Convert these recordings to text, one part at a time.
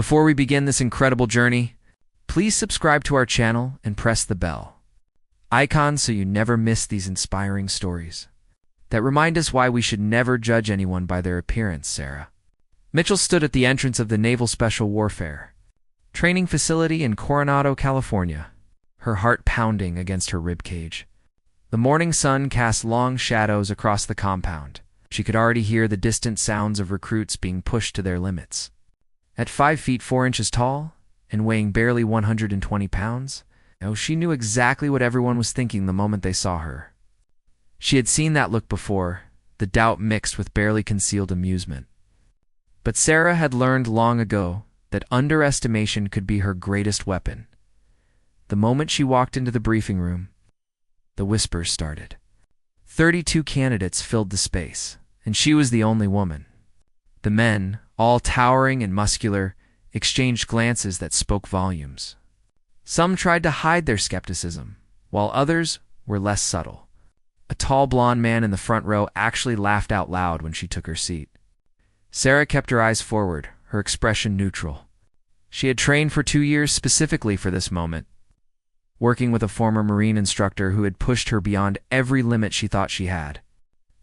Before we begin this incredible journey, please subscribe to our channel and press the bell icon so you never miss these inspiring stories that remind us why we should never judge anyone by their appearance. Sarah Mitchell stood at the entrance of the Naval Special Warfare training facility in Coronado, California, her heart pounding against her ribcage. The morning sun cast long shadows across the compound. She could already hear the distant sounds of recruits being pushed to their limits. At 5 feet 4 inches tall and weighing barely 120 pounds, she knew exactly what everyone was thinking the moment they saw her. She had seen that look before, the doubt mixed with barely concealed amusement. But Sarah had learned long ago that underestimation could be her greatest weapon. The moment she walked into the briefing room, the whispers started. 32 candidates filled the space, and she was the only woman. The men, all towering and muscular, exchanged glances that spoke volumes. Some tried to hide their skepticism, while others were less subtle. A tall blonde man in the front row actually laughed out loud when she took her seat. Sarah kept her eyes forward, her expression neutral. She had trained for 2 years specifically for this moment, working with a former Marine instructor who had pushed her beyond every limit she thought she had.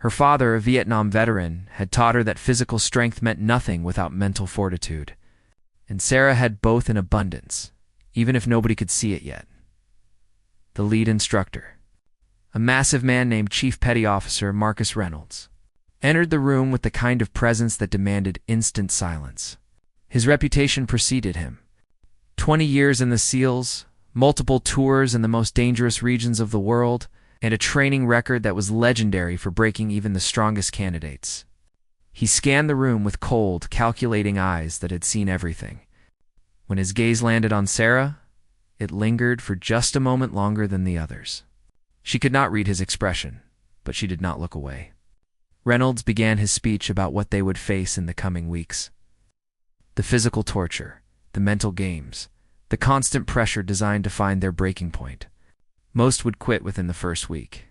Her father, a Vietnam veteran, had taught her that physical strength meant nothing without mental fortitude. And Sarah had both in abundance, even if nobody could see it yet. The lead instructor, a massive man named Chief Petty Officer Marcus Reynolds, entered the room with the kind of presence that demanded instant silence. His reputation preceded him. 20 years in the SEALs, multiple tours in the most dangerous regions of the world, and a training record that was legendary for breaking even the strongest candidates. He scanned the room with cold, calculating eyes that had seen everything. When his gaze landed on Sarah, it lingered for just a moment longer than the others. She could not read his expression, but she did not look away. Reynolds began his speech about what they would face in the coming weeks. The physical torture, the mental games, the constant pressure designed to find their breaking point. Most would quit within the first week.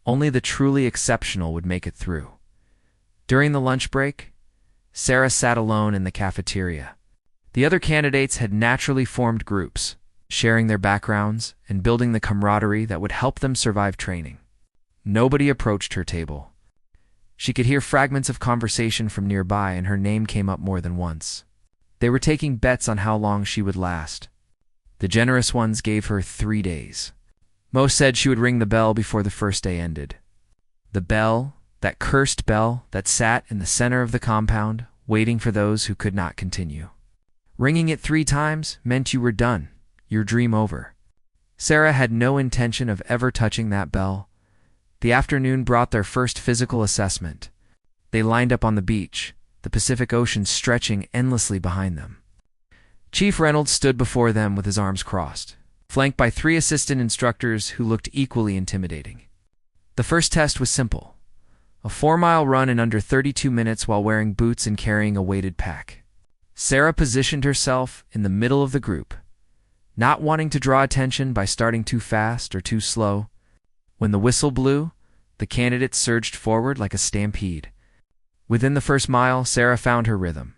Only the truly exceptional would make it through. During the lunch break, Sarah sat alone in the cafeteria. The other candidates had naturally formed groups, sharing their backgrounds and building the camaraderie that would help them survive training. Nobody approached her table. She could hear fragments of conversation from nearby, and her name came up more than once. They were taking bets on how long she would last. The generous ones gave her 3 days. Most said she would ring the bell before the first day ended. The bell, that cursed bell that sat in the center of the compound, waiting for those who could not continue. Ringing it 3 times meant you were done, your dream over. Sarah had no intention of ever touching that bell. The afternoon brought their first physical assessment. They lined up on the beach, the Pacific Ocean stretching endlessly behind them. Chief Reynolds stood before them with his arms crossed, flanked by 3 assistant instructors who looked equally intimidating. The first test was simple: a 4-mile run in under 32 minutes while wearing boots and carrying a weighted pack. Sarah positioned herself in the middle of the group, not wanting to draw attention by starting too fast or too slow. When the whistle blew, the candidates surged forward like a stampede. Within the first mile, Sarah found her rhythm.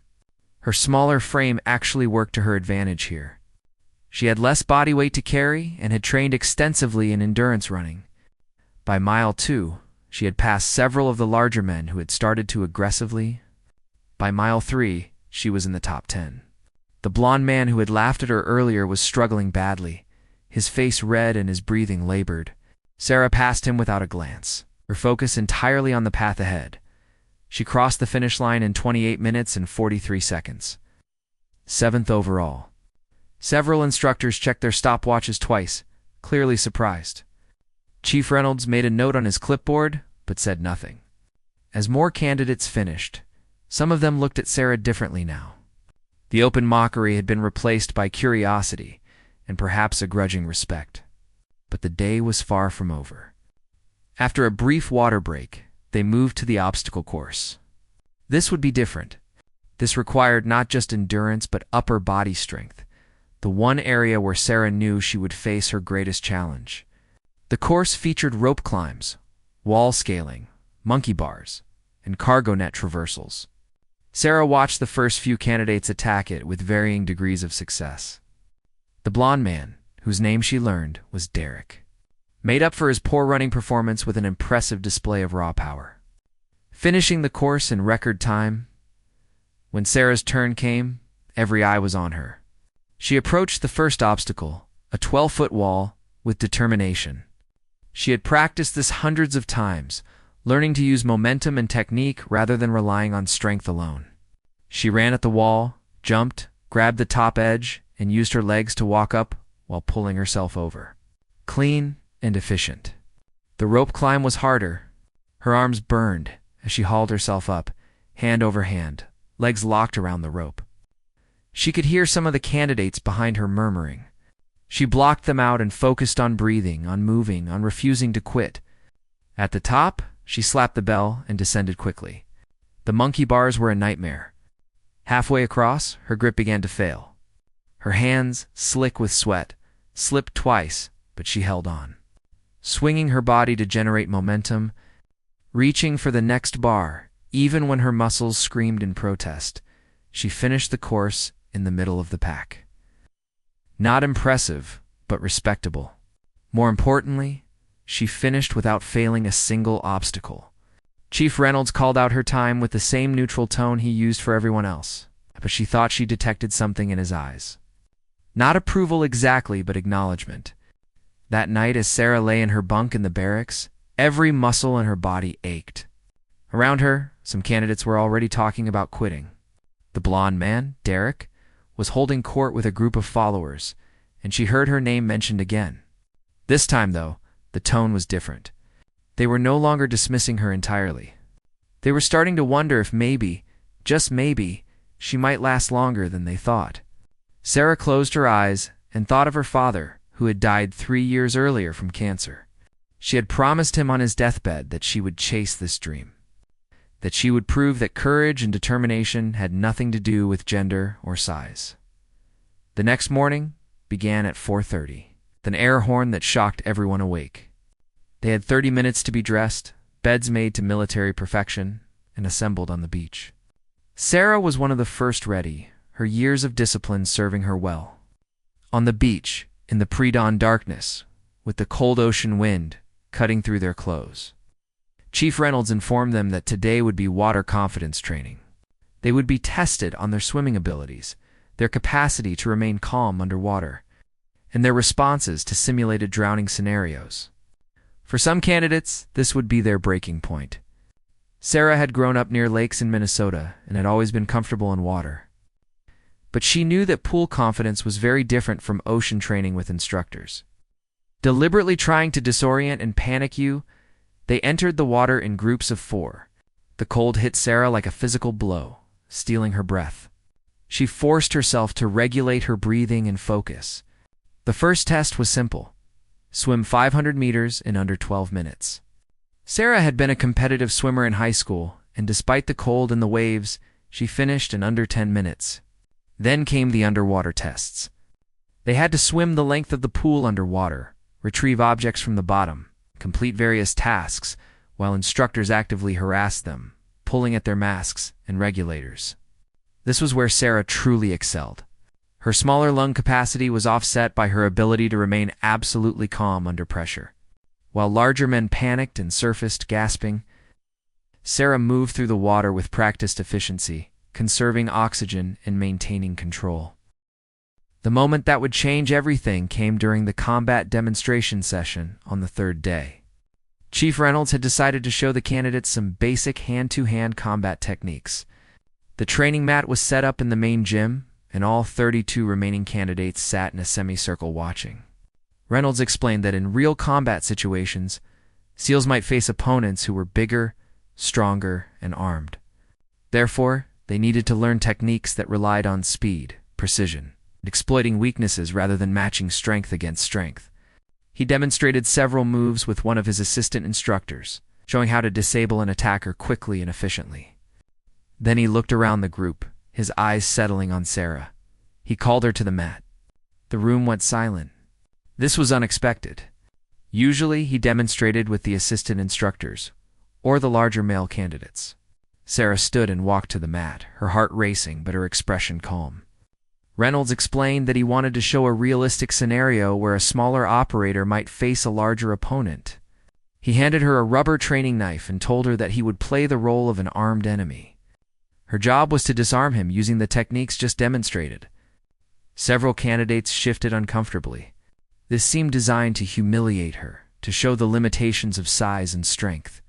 Her smaller frame actually worked to her advantage here. She had less body weight to carry and had trained extensively in endurance running. By mile 2, she had passed several of the larger men who had started to aggressively. By mile 3, she was in the top 10. The blond man who had laughed at her earlier was struggling badly, his face red and his breathing labored. Sarah passed him without a glance, her focus entirely on the path ahead. She crossed the finish line in 28 minutes and 43 seconds. 7th overall. Several instructors checked their stopwatches twice, clearly surprised. Chief Reynolds made a note on his clipboard, but said nothing. As more candidates finished, some of them looked at Sarah differently now. The open mockery had been replaced by curiosity and perhaps a grudging respect. But the day was far from over. After a brief water break, they moved to the obstacle course. This would be different. This required not just endurance but upper body strength, the one area where Sarah knew she would face her greatest challenge. The course featured rope climbs, wall scaling, monkey bars, and cargo net traversals. Sarah watched the first few candidates attack it with varying degrees of success. The blond man, whose name she learned was Derek, made up for his poor running performance with an impressive display of raw power, finishing the course in record time. When Sarah's turn came, every eye was on her. She approached the first obstacle, a 12-foot wall, with determination. She had practiced this hundreds of times, learning to use momentum and technique rather than relying on strength alone. She ran at the wall, jumped, grabbed the top edge, and used her legs to walk up while pulling herself over. Clean and efficient. The rope climb was harder. Her arms burned as she hauled herself up, hand over hand, legs locked around the rope. She could hear some of the candidates behind her murmuring. She blocked them out and focused on breathing, on moving, on refusing to quit. At the top, she slapped the bell and descended quickly. The monkey bars were a nightmare. Halfway across, her grip began to fail. Her hands, slick with sweat, slipped twice, but she held on, swinging her body to generate momentum, reaching for the next bar, even when her muscles screamed in protest. She finished the course in the middle of the pack. Not impressive, but respectable. More importantly, she finished without failing a single obstacle. Chief Reynolds called out her time with the same neutral tone he used for everyone else, but she thought she detected something in his eyes. Not approval exactly, but acknowledgement. That night, as Sarah lay in her bunk in the barracks, every muscle in her body ached. Around her, some candidates were already talking about quitting. The blond man, Derek, was holding court with a group of followers, and she heard her name mentioned again. This time, though, the tone was different. They were no longer dismissing her entirely. They were starting to wonder if maybe, just maybe, she might last longer than they thought. Sarah closed her eyes and thought of her father, who had died 3 years earlier from cancer. She had promised him on his deathbed that she would chase this dream, that she would prove that courage and determination had nothing to do with gender or size. The next morning began at 4:30, with an air horn that shocked everyone awake. They had 30 minutes to be dressed, beds made to military perfection, and assembled on the beach. Sarah was one of the first ready, her years of discipline serving her well. On the beach, in the pre-dawn darkness, with the cold ocean wind cutting through their clothes, Chief Reynolds informed them that today would be water confidence training. They would be tested on their swimming abilities, their capacity to remain calm underwater, and their responses to simulated drowning scenarios. For some candidates, this would be their breaking point. Sarah had grown up near lakes in Minnesota and had always been comfortable in water. But she knew that pool confidence was very different from ocean training with instructors. Deliberately trying to disorient and panic you, they entered the water in groups of 4. The cold hit Sarah like a physical blow, stealing her breath. She forced herself to regulate her breathing and focus. The first test was simple: swim 500 meters in under 12 minutes. Sarah had been a competitive swimmer in high school, and despite the cold and the waves, she finished in under 10 minutes. Then came the underwater tests. They had to swim the length of the pool underwater, retrieve objects from the bottom, complete various tasks, while instructors actively harassed them, pulling at their masks and regulators. This was where Sarah truly excelled. Her smaller lung capacity was offset by her ability to remain absolutely calm under pressure. While larger men panicked and surfaced, gasping, Sarah moved through the water with practiced efficiency, conserving oxygen and maintaining control. The moment that would change everything came during the combat demonstration session on the 3rd day. Chief Reynolds had decided to show the candidates some basic hand-to-hand combat techniques. The training mat was set up in the main gym, and all 32 remaining candidates sat in a semicircle watching. Reynolds explained that in real combat situations, SEALs might face opponents who were bigger, stronger, and armed. Therefore, they needed to learn techniques that relied on speed, precision, and exploiting weaknesses rather than matching strength against strength. He demonstrated several moves with one of his assistant instructors, showing how to disable an attacker quickly and efficiently. Then he looked around the group, his eyes settling on Sarah. He called her to the mat. The room went silent. This was unexpected. Usually, he demonstrated with the assistant instructors, or the larger male candidates. Sarah stood and walked to the mat, her heart racing but her expression calm. Reynolds explained that he wanted to show a realistic scenario where a smaller operator might face a larger opponent. He handed her a rubber training knife and told her that he would play the role of an armed enemy. Her job was to disarm him using the techniques just demonstrated. Several candidates shifted uncomfortably. This seemed designed to humiliate her, to show the limitations of size and strength.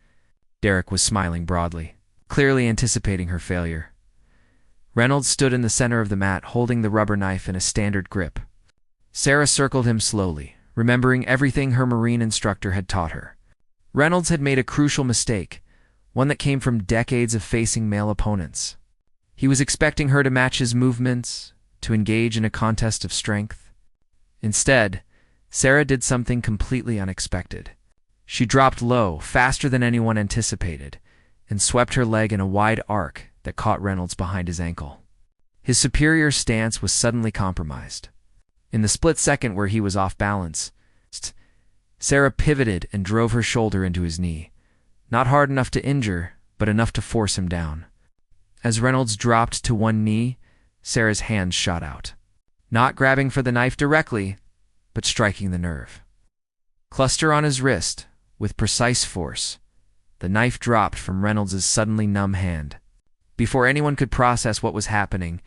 Derek was smiling broadly, clearly anticipating her failure. Reynolds stood in the center of the mat, holding the rubber knife in a standard grip. Sarah circled him slowly, remembering everything her Marine instructor had taught her. Reynolds had made a crucial mistake, one that came from decades of facing male opponents. He was expecting her to match his movements, to engage in a contest of strength. Instead, Sarah did something completely unexpected. She dropped low, faster than anyone anticipated, and swept her leg in a wide arc that caught Reynolds behind his ankle. His superior stance was suddenly compromised. In the split second where he was off balance, Sarah pivoted and drove her shoulder into his knee. Not hard enough to injure, but enough to force him down. As Reynolds dropped to one knee, Sarah's hands shot out, not grabbing for the knife directly, but striking the nerve. Cluster on his wrist, with precise force, the knife dropped from Reynolds' suddenly numb hand. Before anyone could process what was happening,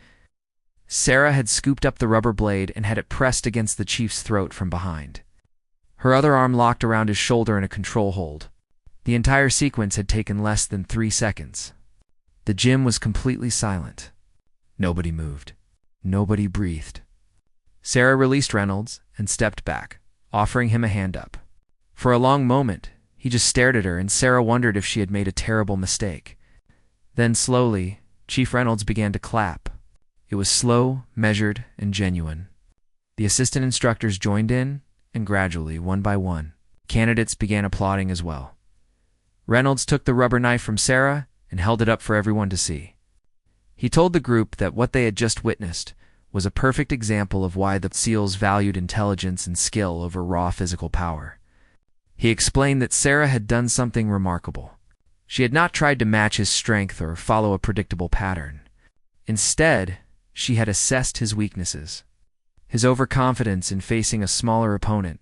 Sarah had scooped up the rubber blade and had it pressed against the chief's throat from behind. Her other arm locked around his shoulder in a control hold. The entire sequence had taken less than 3 seconds. The gym was completely silent. Nobody moved. Nobody breathed. Sarah released Reynolds and stepped back, offering him a hand up. For a long moment, he just stared at her, and Sarah wondered if she had made a terrible mistake. Then slowly, Chief Reynolds began to clap. It was slow, measured, and genuine. The assistant instructors joined in, and gradually, one by one, candidates began applauding as well. Reynolds took the rubber knife from Sarah and held it up for everyone to see. He told the group that what they had just witnessed was a perfect example of why the SEALs valued intelligence and skill over raw physical power. He explained that Sarah had done something remarkable. She had not tried to match his strength or follow a predictable pattern. Instead, she had assessed his weaknesses, his overconfidence in facing a smaller opponent,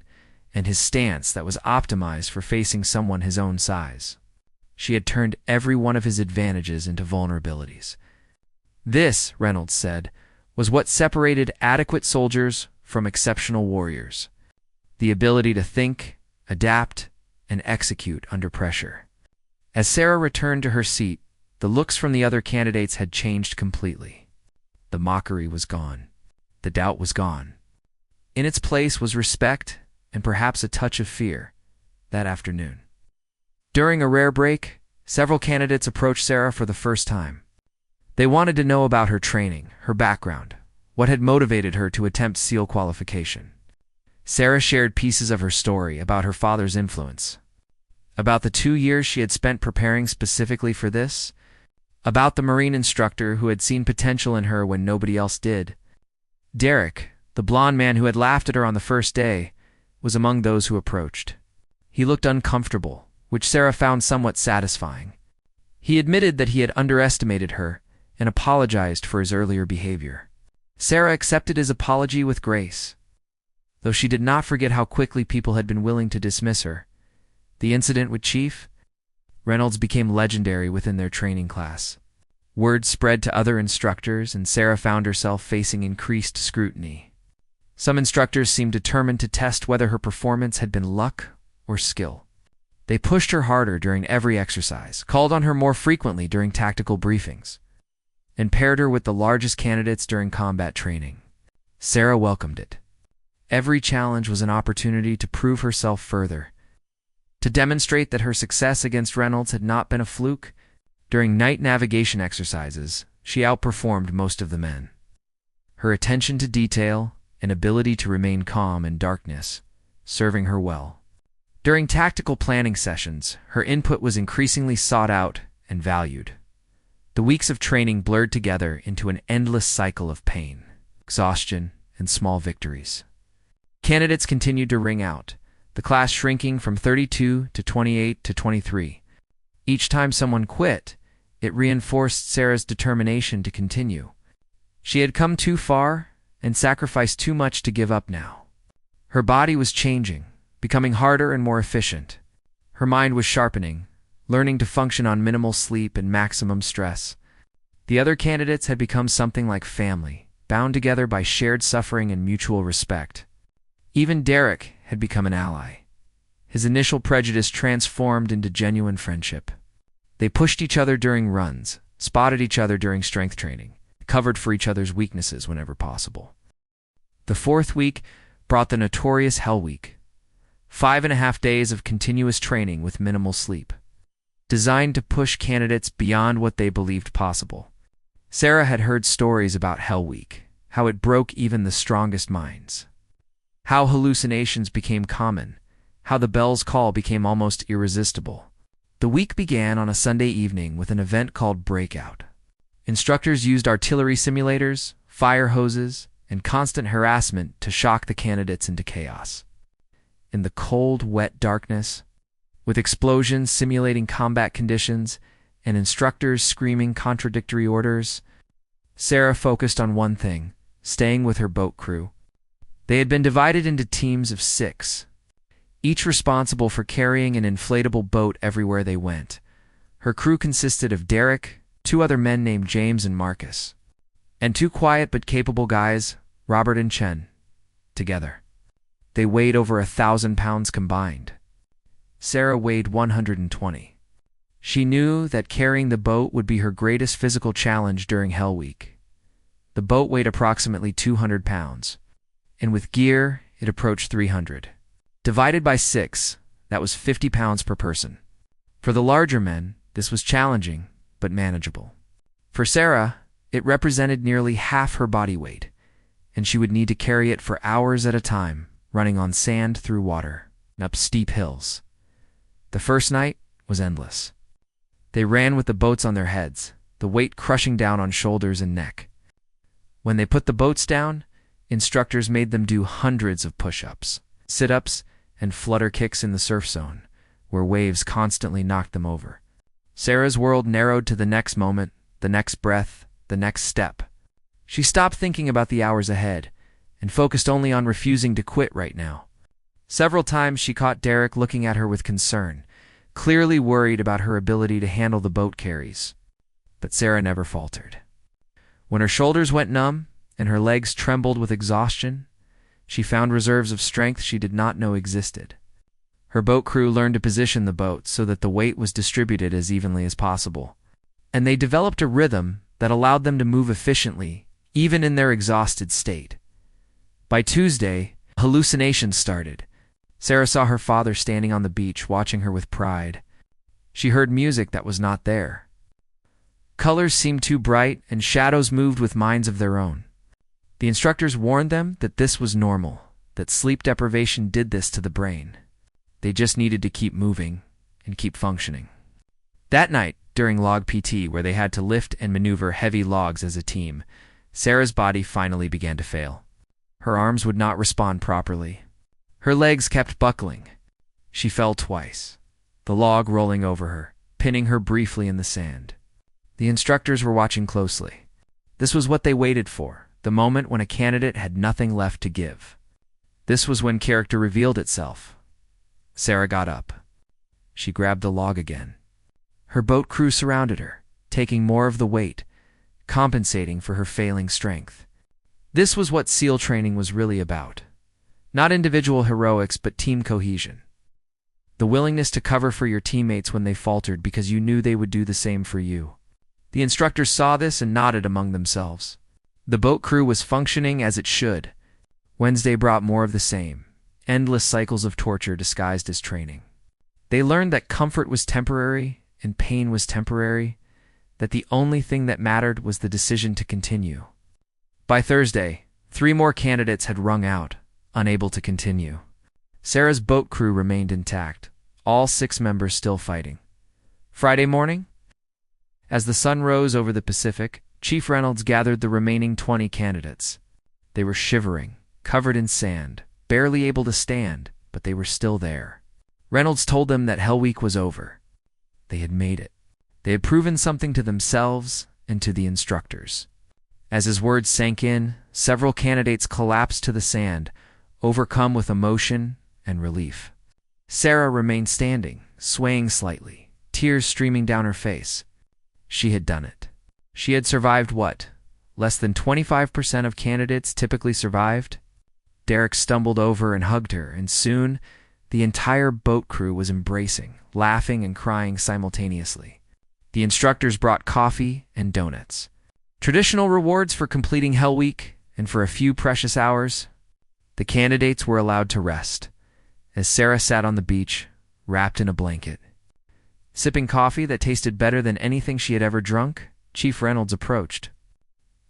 and his stance that was optimized for facing someone his own size. She had turned every one of his advantages into vulnerabilities. This, Reynolds said, was what separated adequate soldiers from exceptional warriors: the ability to think, adapt, and execute under pressure. As Sarah returned to her seat, the looks from the other candidates had changed completely. The mockery was gone. The doubt was gone. In its place was respect and perhaps a touch of fear that afternoon. During a rare break, several candidates approached Sarah for the first time. They wanted to know about her training, her background, what had motivated her to attempt SEAL qualification. Sarah shared pieces of her story about her father's influence, about the 2 years she had spent preparing specifically for this, about the Marine instructor who had seen potential in her when nobody else did. Derek, the blond man who had laughed at her on the first day, was among those who approached. He looked uncomfortable, which Sarah found somewhat satisfying. He admitted that he had underestimated her and apologized for his earlier behavior. Sarah accepted his apology with grace, though she did not forget how quickly people had been willing to dismiss her. The incident with Chief Reynolds became legendary within their training class. Word spread to other instructors, and Sarah found herself facing increased scrutiny. Some instructors seemed determined to test whether her performance had been luck or skill. They pushed her harder during every exercise, called on her more frequently during tactical briefings, and paired her with the largest candidates during combat training. Sarah welcomed it. Every challenge was an opportunity to prove herself further, to demonstrate that her success against Reynolds had not been a fluke. During night navigation exercises, she outperformed most of the men. Her attention to detail and ability to remain calm in darkness serving her well. During tactical planning sessions, her input was increasingly sought out and valued. The weeks of training blurred together into an endless cycle of pain, exhaustion, and small victories. Candidates continued to ring out, the class shrinking from 32 to 28 to 23. Each time someone quit, It reinforced Sarah's determination to continue. She had come too far and sacrificed too much to give up now. Her body was changing, becoming harder and more efficient. Her mind was sharpening, learning to function on minimal sleep and maximum stress. The other candidates had become something like family, bound together by shared suffering and mutual respect. Even Derek had become an ally. His initial prejudice transformed into genuine friendship. They pushed each other during runs, spotted each other during strength training, covered for each other's weaknesses whenever possible. The fourth week brought the notorious Hell Week. 5.5 days of continuous training with minimal sleep, designed to push candidates beyond what they believed possible. Sarah had heard stories about Hell Week, how it broke even the strongest minds, how hallucinations became common, how the bell's call became almost irresistible. The week began on a Sunday evening with an event called Breakout. Instructors used artillery simulators, fire hoses, and constant harassment to shock the candidates into chaos. In the cold, wet darkness, with explosions simulating combat conditions and instructors screaming contradictory orders, Sarah focused on one thing: staying with her boat crew. They had been divided into teams of 6, each responsible for carrying an inflatable boat everywhere they went. Her crew consisted of Derek, 2 other men named James and Marcus, and 2 quiet but capable guys, Robert and Chen. Together, they weighed over 1,000 pounds combined. Sarah weighed 120. She knew that carrying the boat would be her greatest physical challenge during Hell Week. The boat weighed approximately 200 pounds, and with gear, it approached 300. Divided by 6, that was 50 pounds per person. For the larger men, this was challenging, but manageable. For Sarah, it represented nearly half her body weight, and she would need to carry it for hours at a time, running on sand through water, and up steep hills. The first night was endless. They ran with the boats on their heads, the weight crushing down on shoulders and neck. When they put the boats down, instructors made them do hundreds of push-ups, sit-ups, and flutter kicks in the surf zone, where waves constantly knocked them over. Sarah's world narrowed to the next moment, the next breath, the next step. She stopped thinking about the hours ahead and focused only on refusing to quit right now. Several times she caught Derek looking at her with concern, clearly worried about her ability to handle the boat carries. But Sarah never faltered. When her shoulders went numb and her legs trembled with exhaustion, she found reserves of strength she did not know existed. Her boat crew learned to position the boat so that the weight was distributed as evenly as possible, and they developed a rhythm that allowed them to move efficiently, even in their exhausted state. By Tuesday, hallucinations started. Sarah saw her father standing on the beach, watching her with pride. She heard music that was not there. Colors seemed too bright, and shadows moved with minds of their own. The instructors warned them that this was normal, that sleep deprivation did this to the brain. They just needed to keep moving and keep functioning. That night, during log PT, where they had to lift and maneuver heavy logs as a team, Sarah's body finally began to fail. Her arms would not respond properly. Her legs kept buckling. She fell twice, the log rolling over her, pinning her briefly in the sand. The instructors were watching closely. This was what they waited for, the moment when a candidate had nothing left to give. This was when character revealed itself. Sarah got up. She grabbed the log again. Her boat crew surrounded her, taking more of the weight, compensating for her failing strength. This was what SEAL training was really about. Not individual heroics, but team cohesion. The willingness to cover for your teammates when they faltered because you knew they would do the same for you. The instructors saw this and nodded among themselves. The boat crew was functioning as it should. Wednesday brought more of the same, endless cycles of torture disguised as training. They learned that comfort was temporary and pain was temporary, that the only thing that mattered was the decision to continue. By Thursday, 3 more candidates had wrung out, unable to continue. Sarah's boat crew remained intact, all 6 members still fighting. Friday morning, as the sun rose over the Pacific, Chief Reynolds gathered the remaining 20 candidates. They were shivering, covered in sand, barely able to stand, but they were still there. Reynolds told them that Hell Week was over. They had made it. They had proven something to themselves and to the instructors. As his words sank in, several candidates collapsed to the sand, overcome with emotion and relief. Sarah remained standing, swaying slightly, tears streaming down her face. She had done it. She had survived what? Less than 25% of candidates typically survived? Derek stumbled over and hugged her, and soon the entire boat crew was embracing, laughing and crying simultaneously. The instructors brought coffee and donuts. Traditional rewards for completing Hell Week, and for a few precious hours, the candidates were allowed to rest, as Sarah sat on the beach, wrapped in a blanket. Sipping coffee that tasted better than anything she had ever drunk, Chief Reynolds approached.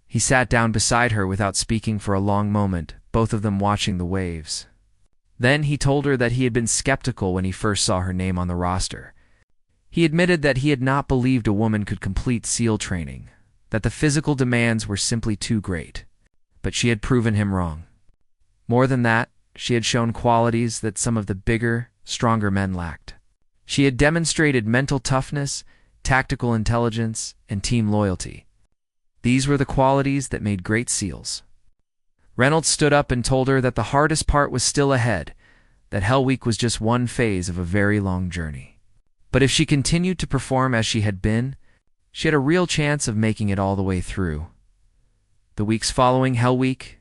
He sat down beside her without speaking for a long moment, both of them watching the waves. Then he told her that he had been skeptical when he first saw her name on the roster. He admitted that he had not believed a woman could complete SEAL training, that the physical demands were simply too great. But she had proven him wrong. More than that, she had shown qualities that some of the bigger, stronger men lacked. She had demonstrated mental toughness, tactical intelligence, and team loyalty. These were the qualities that made great SEALs. Reynolds stood up and told her that the hardest part was still ahead, that Hell Week was just one phase of a very long journey. But if she continued to perform as she had been, she had a real chance of making it all the way through. The weeks following Hell Week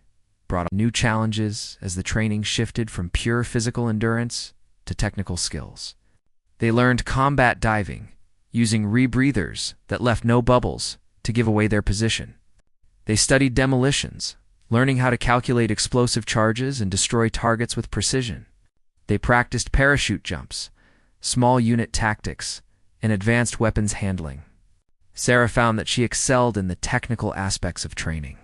brought new challenges as the training shifted from pure physical endurance to technical skills. They learned combat diving, using rebreathers that left no bubbles to give away their position. They studied demolitions, learning how to calculate explosive charges and destroy targets with precision. They practiced parachute jumps, small unit tactics, and advanced weapons handling. Sarah found that she excelled in the technical aspects of training.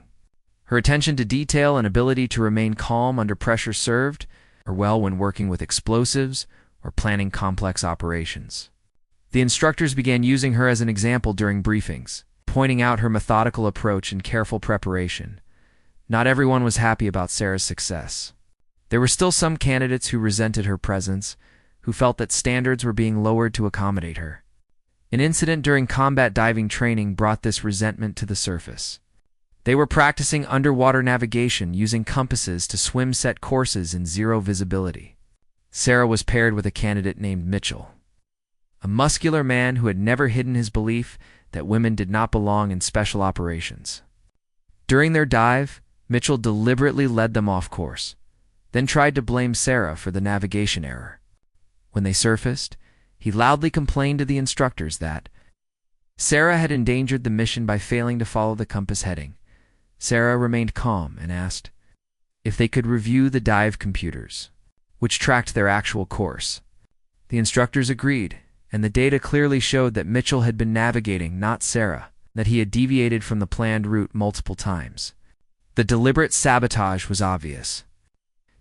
Her attention to detail and ability to remain calm under pressure served her well when working with explosives or planning complex operations. The instructors began using her as an example during briefings, pointing out her methodical approach and careful preparation. Not everyone was happy about Sarah's success. There were still some candidates who resented her presence, who felt that standards were being lowered to accommodate her. An incident during combat diving training brought this resentment to the surface. They were practicing underwater navigation using compasses to swim set courses in zero visibility. Sarah was paired with a candidate named Mitchell, a muscular man who had never hidden his belief that women did not belong in special operations. During their dive, Mitchell deliberately led them off course, then tried to blame Sarah for the navigation error. When they surfaced, he loudly complained to the instructors that Sarah had endangered the mission by failing to follow the compass heading. Sarah remained calm and asked if they could review the dive computers, which tracked their actual course. The instructors agreed, and the data clearly showed that Mitchell had been navigating, not Sarah, that he had deviated from the planned route multiple times. The deliberate sabotage was obvious.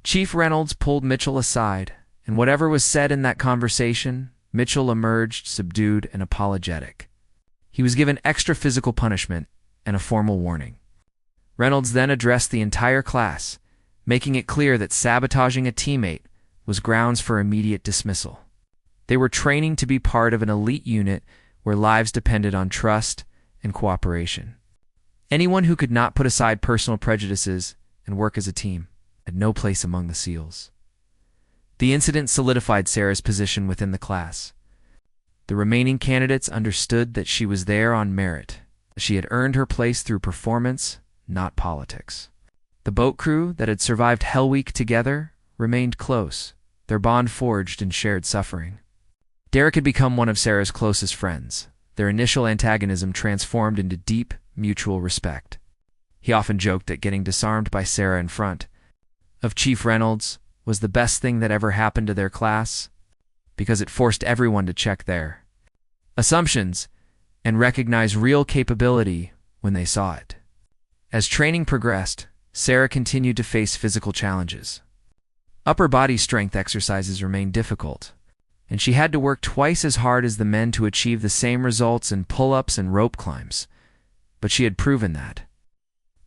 Chief Reynolds pulled Mitchell aside, and whatever was said in that conversation, Mitchell emerged subdued and apologetic. He was given extra physical punishment and a formal warning. Reynolds then addressed the entire class, making it clear that sabotaging a teammate was grounds for immediate dismissal. They were training to be part of an elite unit where lives depended on trust and cooperation. Anyone who could not put aside personal prejudices and work as a team had no place among the SEALs. The incident solidified Sarah's position within the class. The remaining candidates understood that she was there on merit. She had earned her place through performance, not politics. The boat crew that had survived Hell Week together remained close, their bond forged in shared suffering. Derek had become one of Sarah's closest friends. Their initial antagonism transformed into deep, mutual respect. He often joked that getting disarmed by Sarah in front of Chief Reynolds was the best thing that ever happened to their class, because it forced everyone to check their assumptions and recognize real capability when they saw it. As training progressed, Sarah continued to face physical challenges. Upper body strength exercises remained difficult, and she had to work twice as hard as the men to achieve the same results in pull-ups and rope climbs. But she had proven that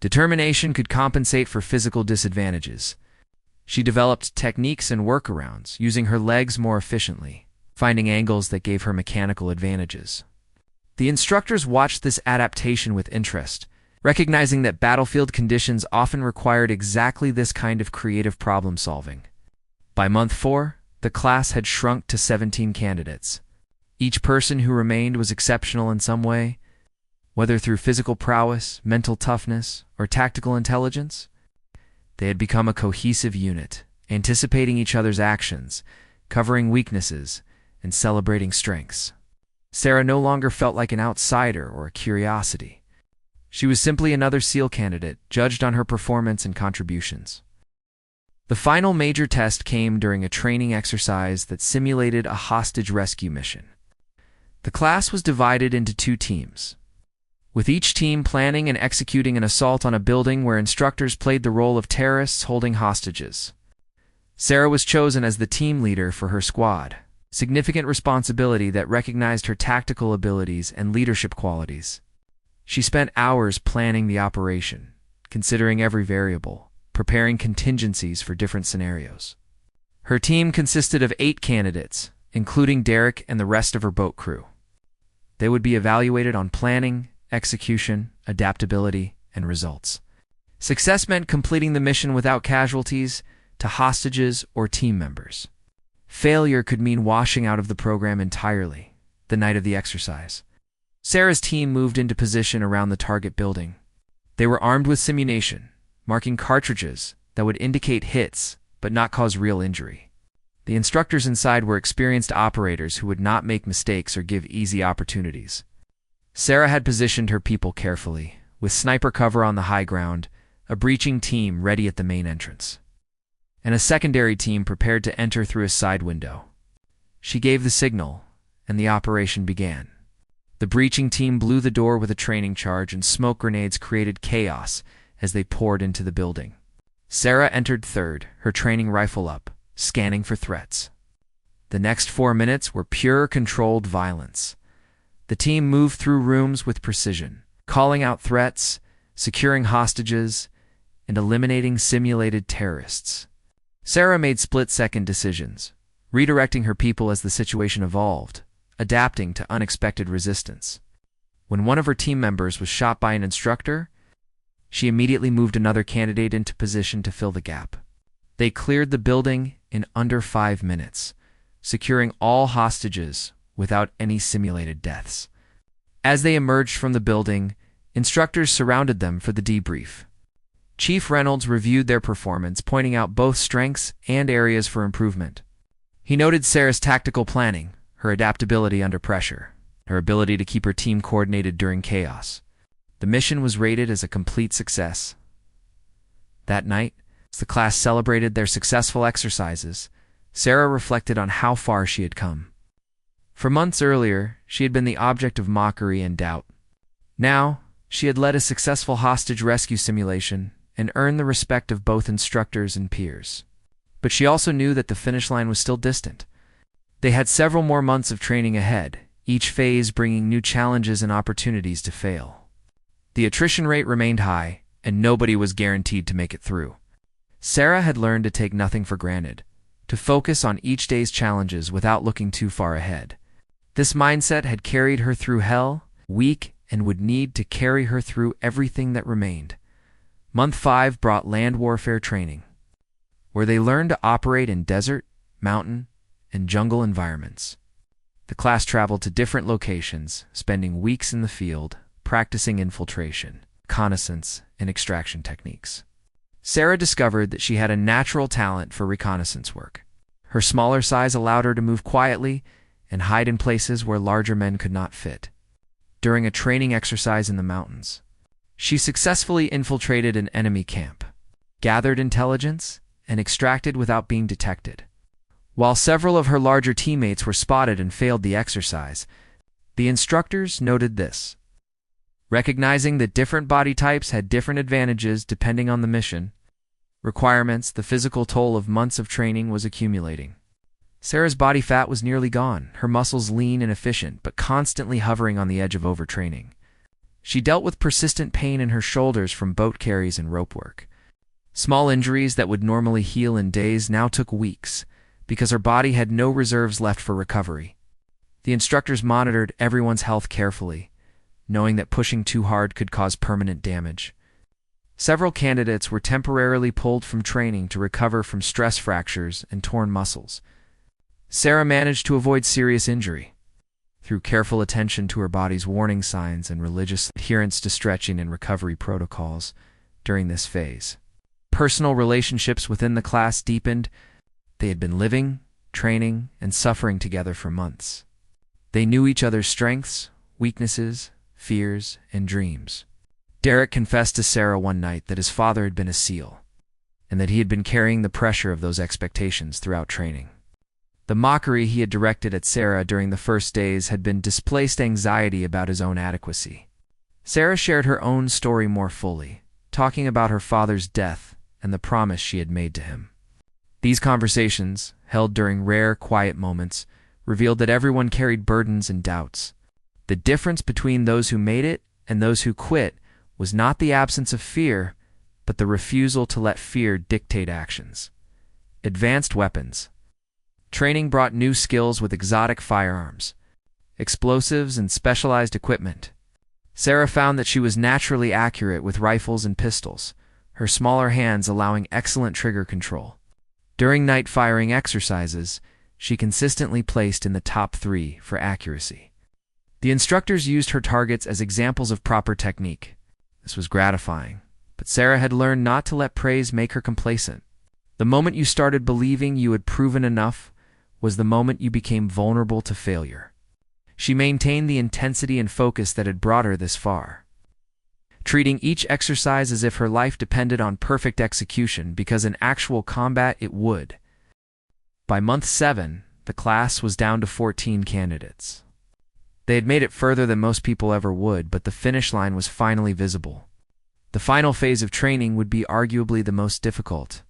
determination could compensate for physical disadvantages. She developed techniques and workarounds, using her legs more efficiently, finding angles that gave her mechanical advantages. The instructors watched this adaptation with interest, recognizing that battlefield conditions often required exactly this kind of creative problem-solving. By month 4, the class had shrunk to 17 candidates. Each person who remained was exceptional in some way, whether through physical prowess, mental toughness, or tactical intelligence. They had become a cohesive unit, anticipating each other's actions, covering weaknesses, and celebrating strengths. Sarah no longer felt like an outsider or a curiosity. She was simply another SEAL candidate, judged on her performance and contributions. The final major test came during a training exercise that simulated a hostage rescue mission. The class was divided into 2 teams, with each team planning and executing an assault on a building where instructors played the role of terrorists holding hostages. Sarah was chosen as the team leader for her squad, significant responsibility that recognized her tactical abilities and leadership qualities. She spent hours planning the operation, considering every variable, preparing contingencies for different scenarios. Her team consisted of 8 candidates, including Derek and the rest of her boat crew. They would be evaluated on planning, execution, adaptability, and results. Success meant completing the mission without casualties to hostages or team members. Failure could mean washing out of the program entirely, the night of the exercise. Sarah's team moved into position around the target building. They were armed with simulation, marking cartridges that would indicate hits but not cause real injury. The instructors inside were experienced operators who would not make mistakes or give easy opportunities. Sarah had positioned her people carefully, with sniper cover on the high ground, a breaching team ready at the main entrance, and a secondary team prepared to enter through a side window. She gave the signal, and the operation began. The breaching team blew the door with a training charge, and smoke grenades created chaos as they poured into the building. Sarah entered third, her training rifle up, scanning for threats. The next 4 minutes were pure controlled violence. The team moved through rooms with precision, calling out threats, securing hostages, and eliminating simulated terrorists. Sarah made split-second decisions, redirecting her people as the situation evolved, adapting to unexpected resistance. When one of her team members was shot by an instructor, she immediately moved another candidate into position to fill the gap. They cleared the building in under 5 minutes, securing all hostages without any simulated deaths. As they emerged from the building, instructors surrounded them for the debrief. Chief Reynolds reviewed their performance, pointing out both strengths and areas for improvement. He noted Sarah's tactical planning, her adaptability under pressure, her ability to keep her team coordinated during chaos. The mission was rated as a complete success. That night, as the class celebrated their successful exercises, Sarah reflected on how far she had come. For months earlier, she had been the object of mockery and doubt. Now, she had led a successful hostage rescue simulation and earned the respect of both instructors and peers. But she also knew that the finish line was still distant. They had several more months of training ahead, each phase bringing new challenges and opportunities to fail. The attrition rate remained high, and nobody was guaranteed to make it through. Sarah had learned to take nothing for granted, to focus on each day's challenges without looking too far ahead. This mindset had carried her through hell, weak, and would need to carry her through everything that remained. Month 5 brought land warfare training, where they learned to operate in desert, mountain, and jungle environments. The class traveled to different locations, spending weeks in the field, practicing infiltration, reconnaissance, and extraction techniques. Sarah discovered that she had a natural talent for reconnaissance work. Her smaller size allowed her to move quietly and hide in places where larger men could not fit. During a training exercise in the mountains, she successfully infiltrated an enemy camp, gathered intelligence, and extracted without being detected. While several of her larger teammates were spotted and failed the exercise, the instructors noted this. Recognizing that different body types had different advantages depending on the mission requirements, the physical toll of months of training was accumulating. Sarah's body fat was nearly gone, her muscles lean and efficient, but constantly hovering on the edge of overtraining. She dealt with persistent pain in her shoulders from boat carries and rope work. Small injuries that would normally heal in days now took weeks, because her body had no reserves left for recovery. The instructors monitored everyone's health carefully, knowing that pushing too hard could cause permanent damage. Several candidates were temporarily pulled from training to recover from stress fractures and torn muscles. Sarah managed to avoid serious injury through careful attention to her body's warning signs and religious adherence to stretching and recovery protocols during this phase. Personal relationships within the class deepened. They had been living, training, and suffering together for months. They knew each other's strengths, weaknesses, fears, and dreams. Derek confessed to Sarah one night that his father had been a SEAL, and that he had been carrying the pressure of those expectations throughout training. The mockery he had directed at Sarah during the first days had been displaced anxiety about his own adequacy. Sarah shared her own story more fully, talking about her father's death and the promise she had made to him. These conversations, held during rare, quiet moments, revealed that everyone carried burdens and doubts. The difference between those who made it and those who quit was not the absence of fear, but the refusal to let fear dictate actions. Advanced weapons. Training brought new skills with exotic firearms, explosives, and specialized equipment. Sarah found that she was naturally accurate with rifles and pistols, her smaller hands allowing excellent trigger control. During night firing exercises, she consistently placed in the top 3 for accuracy. The instructors used her targets as examples of proper technique. This was gratifying, but Sarah had learned not to let praise make her complacent. The moment you started believing you had proven enough was the moment you became vulnerable to failure. She maintained the intensity and focus that had brought her this far, treating each exercise as if her life depended on perfect execution, because in actual combat it would. By month 7, the class was down to 14 candidates. They had made it further than most people ever would, but the finish line was finally visible. The final phase of training would be arguably the most difficult,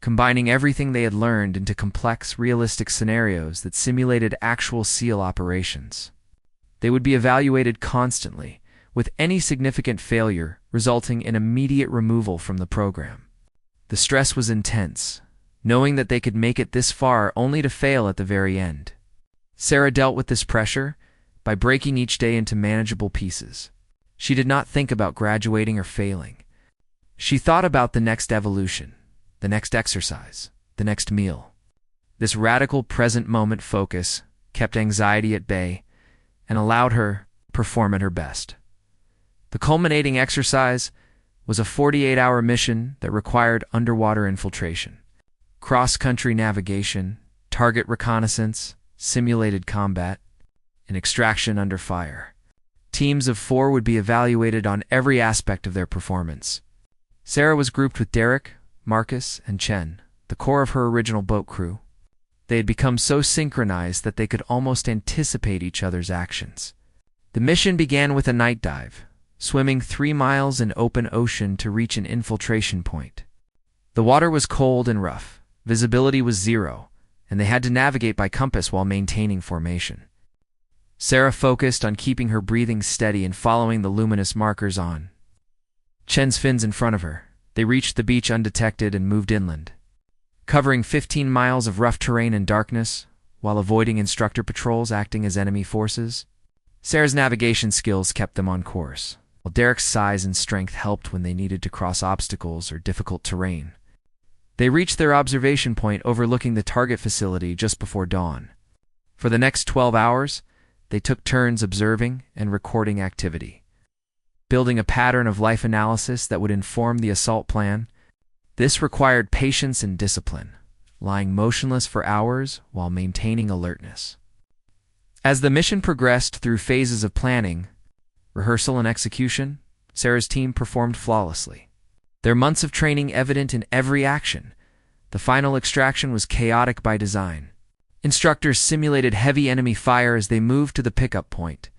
combining everything they had learned into complex, realistic scenarios that simulated actual SEAL operations. They would be evaluated constantly, with any significant failure resulting in immediate removal from the program. The stress was intense, knowing that they could make it this far only to fail at the very end. Sarah dealt with this pressure by breaking each day into manageable pieces. She did not think about graduating or failing. She thought about the next evolution, the next exercise, the next meal. This radical present moment focus kept anxiety at bay and allowed her to perform at her best. The culminating exercise was a 48-hour mission that required underwater infiltration, cross-country navigation, target reconnaissance, simulated combat, and extraction under fire. Teams of 4 would be evaluated on every aspect of their performance. Sarah was grouped with Derek, Marcus, and Chen, the core of her original boat crew. They had become so synchronized that they could almost anticipate each other's actions. The mission began with a night dive, swimming 3 miles in open ocean to reach an infiltration point. The water was cold and rough, visibility was 0, and they had to navigate by compass while maintaining formation. Sarah focused on keeping her breathing steady and following the luminous markers on Chen's fins in front of her. They reached the beach undetected and moved inland, covering 15 miles of rough terrain and darkness, while avoiding instructor patrols acting as enemy forces. Sarah's navigation skills kept them on course, while Derek's size and strength helped when they needed to cross obstacles or difficult terrain. They reached their observation point overlooking the target facility just before dawn. For the next 12 hours, they took turns observing and recording activity, building a pattern of life analysis that would inform the assault plan. This required patience and discipline, lying motionless for hours while maintaining alertness. As the mission progressed through phases of planning, rehearsal, and execution, Sarah's team performed flawlessly. Their months of training evident in every action. The final extraction was chaotic by design. Instructors simulated heavy enemy fire as they moved to the pickup point.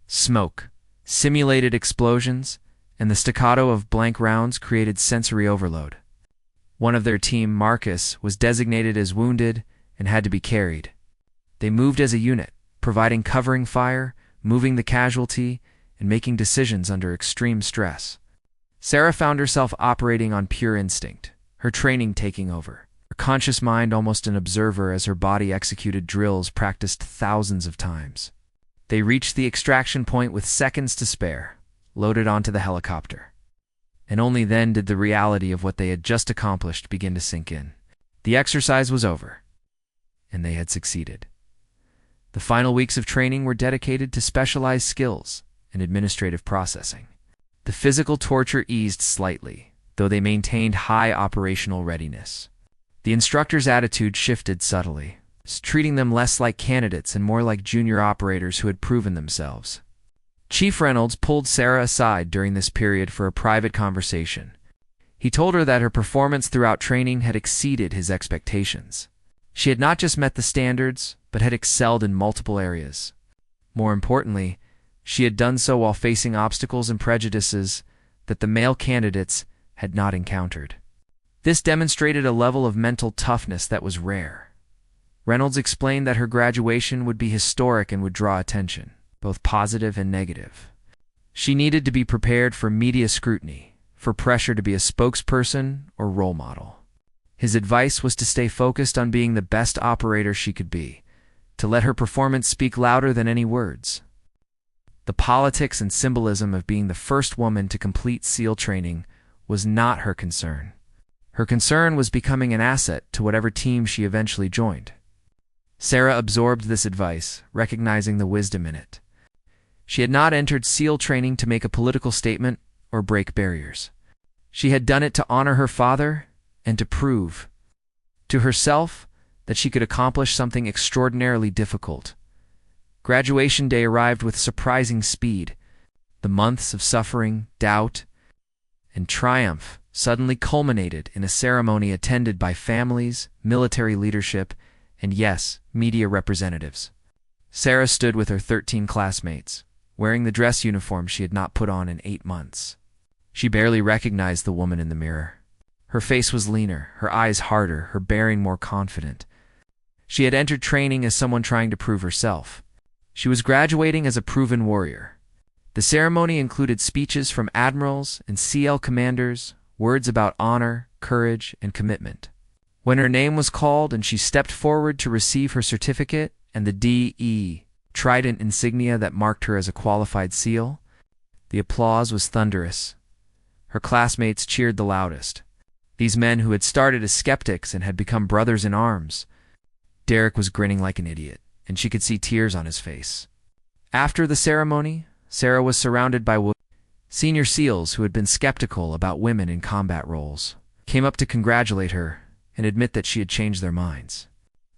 Smoke, simulated explosions, and the staccato of blank rounds created sensory overload. One of their team, Marcus, was designated as wounded and had to be carried. They moved as a unit, providing covering fire, moving the casualty, and making decisions under extreme stress. Sarah found herself operating on pure instinct, her training taking over. Her conscious mind almost an observer as her body executed drills practiced thousands of times. They reached the extraction point with seconds to spare, loaded onto the helicopter. And only then did the reality of what they had just accomplished begin to sink in. The exercise was over, and they had succeeded. The final weeks of training were dedicated to specialized skills and administrative processing. The physical torture eased slightly, though they maintained high operational readiness. The instructor's attitude shifted subtly, treating them less like candidates and more like junior operators who had proven themselves. Chief Reynolds pulled Sarah aside during this period for a private conversation. He told her that her performance throughout training had exceeded his expectations. She had not just met the standards, but had excelled in multiple areas. More importantly, she had done so while facing obstacles and prejudices that the male candidates had not encountered. This demonstrated a level of mental toughness that was rare. Reynolds explained that her graduation would be historic and would draw attention, both positive and negative. She needed to be prepared for media scrutiny, for pressure to be a spokesperson or role model. His advice was to stay focused on being the best operator she could be, to let her performance speak louder than any words. The politics and symbolism of being the first woman to complete SEAL training was not her concern. Her concern was becoming an asset to whatever team she eventually joined. Sarah absorbed this advice, recognizing the wisdom in it. She had not entered SEAL training to make a political statement or break barriers. She had done it to honor her father and to prove to herself that she could accomplish something extraordinarily difficult. Graduation day arrived with surprising speed. The months of suffering, doubt, and triumph suddenly culminated in a ceremony attended by families, military leadership, and yes, media representatives. Sarah stood with her 13 classmates, wearing the dress uniform she had not put on in 8 months. She barely recognized the woman in the mirror. Her face was leaner, her eyes harder, her bearing more confident. She had entered training as someone trying to prove herself. She was graduating as a proven warrior. The ceremony included speeches from admirals and CL commanders, words about honor, courage, and commitment. When her name was called and she stepped forward to receive her certificate and the D.E. Trident insignia that marked her as a qualified SEAL, the applause was thunderous. Her classmates cheered the loudest. These men who had started as skeptics and had become brothers in arms. Derek was grinning like an idiot, and she could see tears on his face. After the ceremony, Sarah was surrounded by senior SEALs who had been skeptical about women in combat roles, came up to congratulate her and admit that she had changed their minds.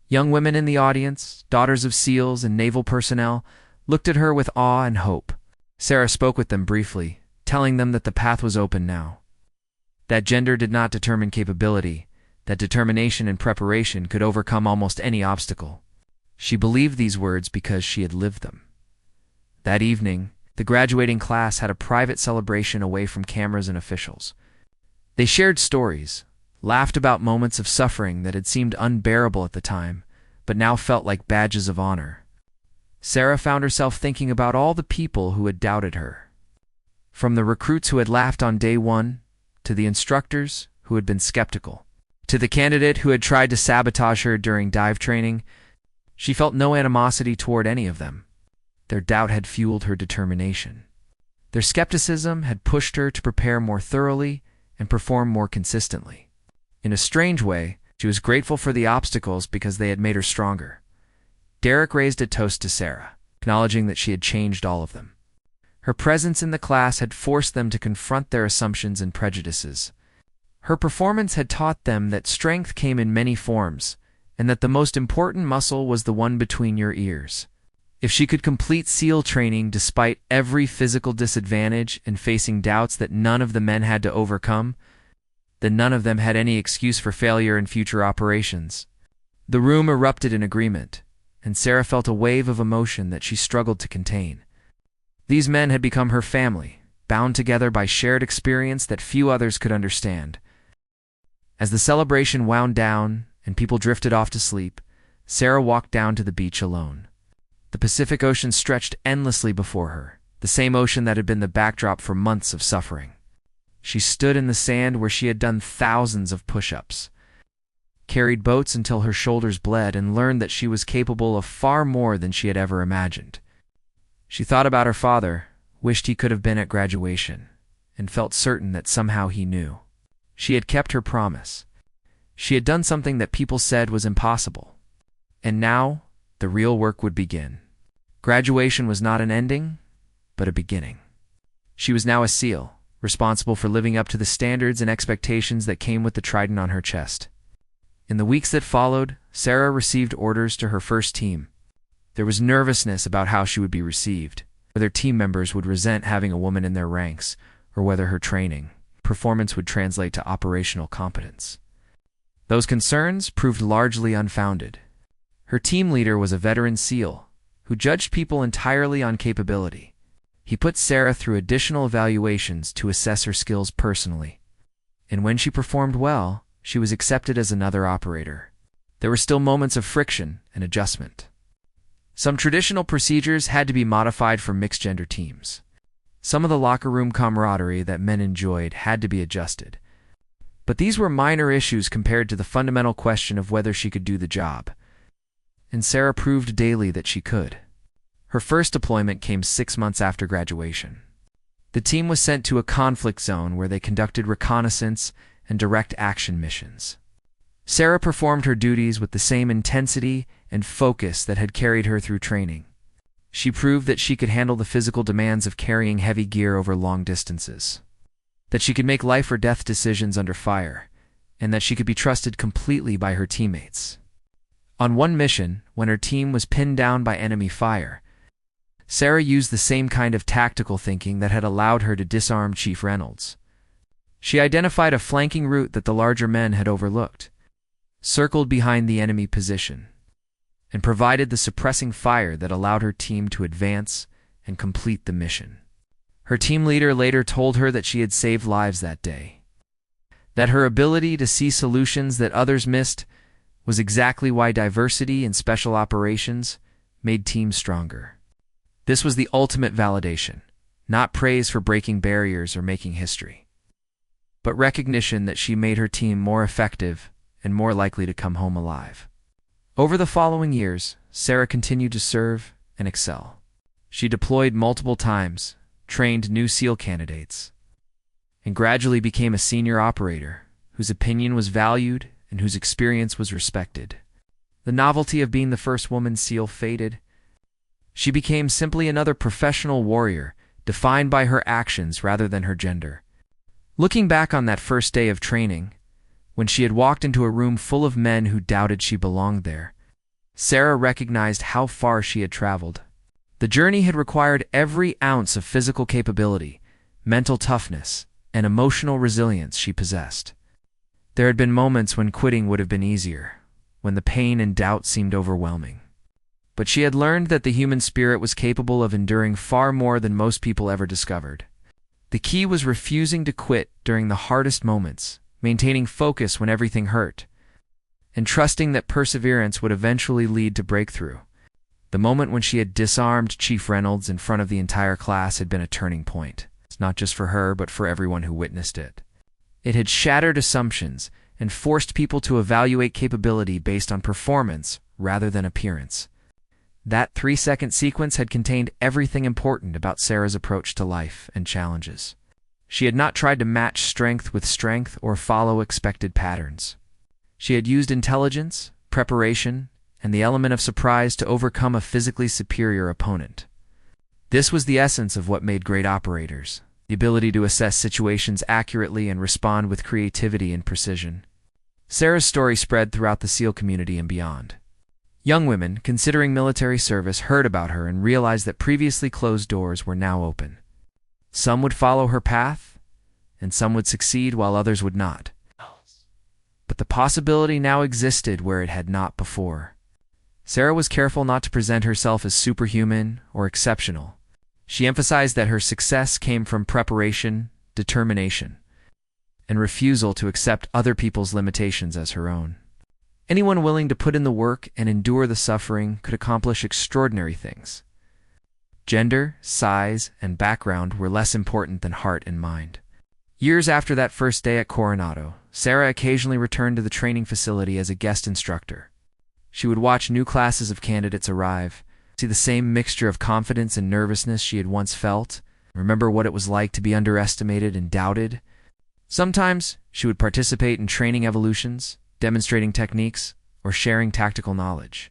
Young women in the audience, daughters of SEALs and naval personnel, looked at her with awe and hope. Sarah spoke with them briefly, telling them that the path was open now. That gender did not determine capability, that determination and preparation could overcome almost any obstacle. She believed these words because she had lived them. That evening, the graduating class had a private celebration away from cameras and officials. They shared stories, laughed about moments of suffering that had seemed unbearable at the time, but now felt like badges of honor. Sarah found herself thinking about all the people who had doubted her. From the recruits who had laughed on day one, to the instructors who had been skeptical, to the candidate who had tried to sabotage her during dive training, she felt no animosity toward any of them. Their doubt had fueled her determination. Their skepticism had pushed her to prepare more thoroughly and perform more consistently. In a strange way, she was grateful for the obstacles because they had made her stronger. Derek raised a toast to Sarah, acknowledging that she had changed all of them. Her presence in the class had forced them to confront their assumptions and prejudices. Her performance had taught them that strength came in many forms, and that the most important muscle was the one between your ears. If she could complete SEAL training despite every physical disadvantage and facing doubts that none of the men had to overcome, then none of them had any excuse for failure in future operations. The room erupted in agreement, and Sarah felt a wave of emotion that she struggled to contain. These men had become her family, bound together by shared experience that few others could understand. As the celebration wound down and people drifted off to sleep, Sarah walked down to the beach alone. The Pacific Ocean stretched endlessly before her, the same ocean that had been the backdrop for months of suffering. She stood in the sand where she had done thousands of push-ups, carried boats until her shoulders bled, and learned that she was capable of far more than she had ever imagined. She thought about her father, wished he could have been at graduation, and felt certain that somehow he knew. She had kept her promise. She had done something that people said was impossible. And now, the real work would begin. Graduation was not an ending, but a beginning. She was now a SEAL, responsible for living up to the standards and expectations that came with the trident on her chest. In the weeks that followed, Sarah received orders to her first team. There was nervousness about how she would be received, whether team members would resent having a woman in their ranks, or whether her training, performance would translate to operational competence. Those concerns proved largely unfounded. Her team leader was a veteran SEAL who judged people entirely on capability. He put Sarah through additional evaluations to assess her skills personally. And when she performed well, she was accepted as another operator. There were still moments of friction and adjustment. Some traditional procedures had to be modified for mixed-gender teams. Some of the locker room camaraderie that men enjoyed had to be adjusted. But these were minor issues compared to the fundamental question of whether she could do the job. And Sarah proved daily that she could. Her first deployment came 6 months after graduation. The team was sent to a conflict zone where they conducted reconnaissance and direct action missions. Sarah performed her duties with the same intensity and focus that had carried her through training. She proved that she could handle the physical demands of carrying heavy gear over long distances, that she could make life or death decisions under fire, and that she could be trusted completely by her teammates. On one mission, when her team was pinned down by enemy fire, Sarah used the same kind of tactical thinking that had allowed her to disarm Chief Reynolds. She identified a flanking route that the larger men had overlooked, circled behind the enemy position, and provided the suppressing fire that allowed her team to advance and complete the mission. Her team leader later told her that she had saved lives that day, that her ability to see solutions that others missed was exactly why diversity in special operations made teams stronger. This was the ultimate validation, not praise for breaking barriers or making history, but recognition that she made her team more effective and more likely to come home alive. Over the following years, Sarah continued to serve and excel. She deployed multiple times, trained new SEAL candidates, and gradually became a senior operator whose opinion was valued and whose experience was respected. The novelty of being the first woman SEAL faded. She became simply another professional warrior, defined by her actions rather than her gender. Looking back on that first day of training, when she had walked into a room full of men who doubted she belonged there, Sarah recognized how far she had traveled. The journey had required every ounce of physical capability, mental toughness, and emotional resilience she possessed. There had been moments when quitting would have been easier, when the pain and doubt seemed overwhelming. But she had learned that the human spirit was capable of enduring far more than most people ever discovered. The key was refusing to quit during the hardest moments, maintaining focus when everything hurt, and trusting that perseverance would eventually lead to breakthrough. The moment when she had disarmed Chief Reynolds in front of the entire class had been a turning point. It's not just for her, but for everyone who witnessed it. It had shattered assumptions and forced people to evaluate capability based on performance rather than appearance. That 3-second sequence had contained everything important about Sarah's approach to life and challenges. She had not tried to match strength with strength or follow expected patterns. She had used intelligence, preparation, and the element of surprise to overcome a physically superior opponent. This was the essence of what made great operators, the ability to assess situations accurately and respond with creativity and precision. Sarah's story spread throughout the SEAL community and beyond. Young women, considering military service, heard about her and realized that previously closed doors were now open. Some would follow her path, and some would succeed while others would not. But the possibility now existed where it had not before. Sarah was careful not to present herself as superhuman or exceptional. She emphasized that her success came from preparation, determination, and refusal to accept other people's limitations as her own. Anyone willing to put in the work and endure the suffering could accomplish extraordinary things. Gender, size, and background were less important than heart and mind. Years after that first day at Coronado, Sarah occasionally returned to the training facility as a guest instructor. She would watch new classes of candidates arrive, see the same mixture of confidence and nervousness she had once felt, remember what it was like to be underestimated and doubted. Sometimes she would participate in training evolutions, demonstrating techniques, or sharing tactical knowledge.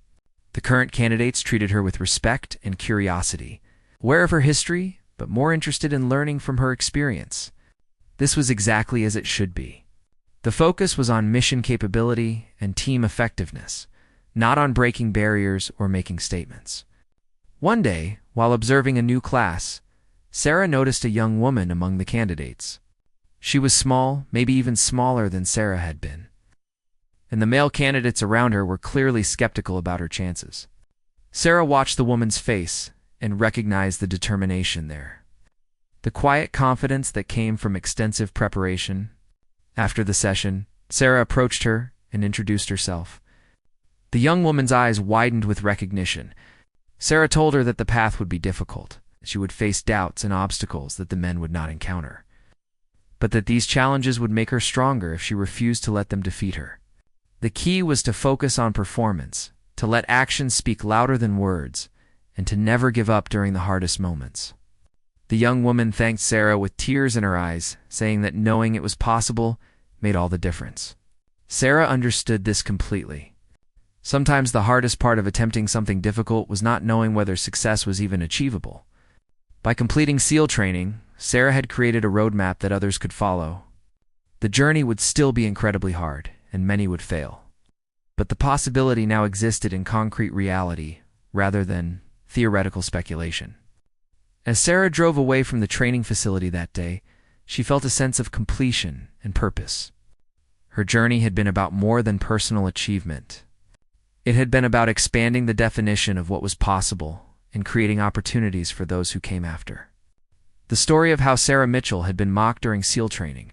The current candidates treated her with respect and curiosity, aware of her history, but more interested in learning from her experience. This was exactly as it should be. The focus was on mission capability and team effectiveness, not on breaking barriers or making statements. One day, while observing a new class, Sarah noticed a young woman among the candidates. She was small, maybe even smaller than Sarah had been, and the male candidates around her were clearly skeptical about her chances. Sarah watched the woman's face and recognized the determination there, the quiet confidence that came from extensive preparation. After the session, Sarah approached her and introduced herself. The young woman's eyes widened with recognition. Sarah told her that the path would be difficult. She would face doubts and obstacles that the men would not encounter, but that these challenges would make her stronger if she refused to let them defeat her. The key was to focus on performance, to let actions speak louder than words, and to never give up during the hardest moments. The young woman thanked Sarah with tears in her eyes, saying that knowing it was possible made all the difference. Sarah understood this completely. Sometimes the hardest part of attempting something difficult was not knowing whether success was even achievable. By completing SEAL training, Sarah had created a roadmap that others could follow. The journey would still be incredibly hard, and many would fail. But the possibility now existed in concrete reality, rather than theoretical speculation. As Sarah drove away from the training facility that day, she felt a sense of completion and purpose. Her journey had been about more than personal achievement. It had been about expanding the definition of what was possible and creating opportunities for those who came after. The story of how Sarah Mitchell had been mocked during SEAL training,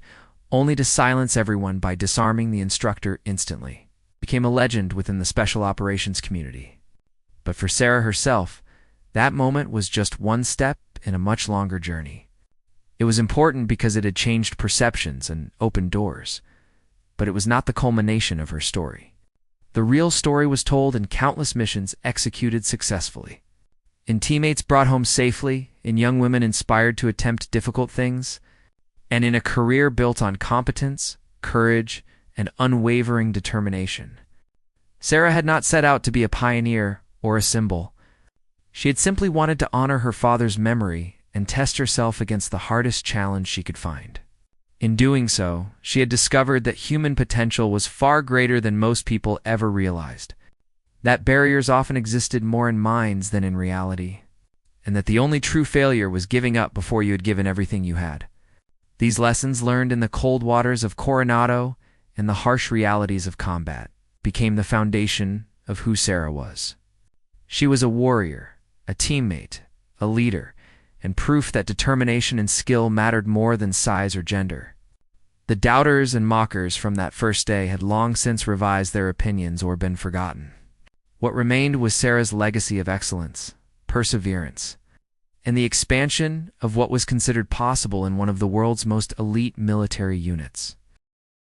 only to silence everyone by disarming the instructor instantly, became a legend within the special operations community. But for Sarah herself, that moment was just one step in a much longer journey. It was important because it had changed perceptions and opened doors, but it was not the culmination of her story. The real story was told in countless missions executed successfully, in teammates brought home safely, in young women inspired to attempt difficult things, and in a career built on competence, courage, and unwavering determination. Sarah had not set out to be a pioneer or a symbol. She had simply wanted to honor her father's memory and test herself against the hardest challenge she could find. In doing so, she had discovered that human potential was far greater than most people ever realized, that barriers often existed more in minds than in reality, and that the only true failure was giving up before you had given everything you had. These lessons, learned in the cold waters of Coronado and the harsh realities of combat, became the foundation of who Sarah was. She was a warrior, a teammate, a leader, and proof that determination and skill mattered more than size or gender. The doubters and mockers from that first day had long since revised their opinions or been forgotten. What remained was Sarah's legacy of excellence, perseverance, and the expansion of what was considered possible in one of the world's most elite military units.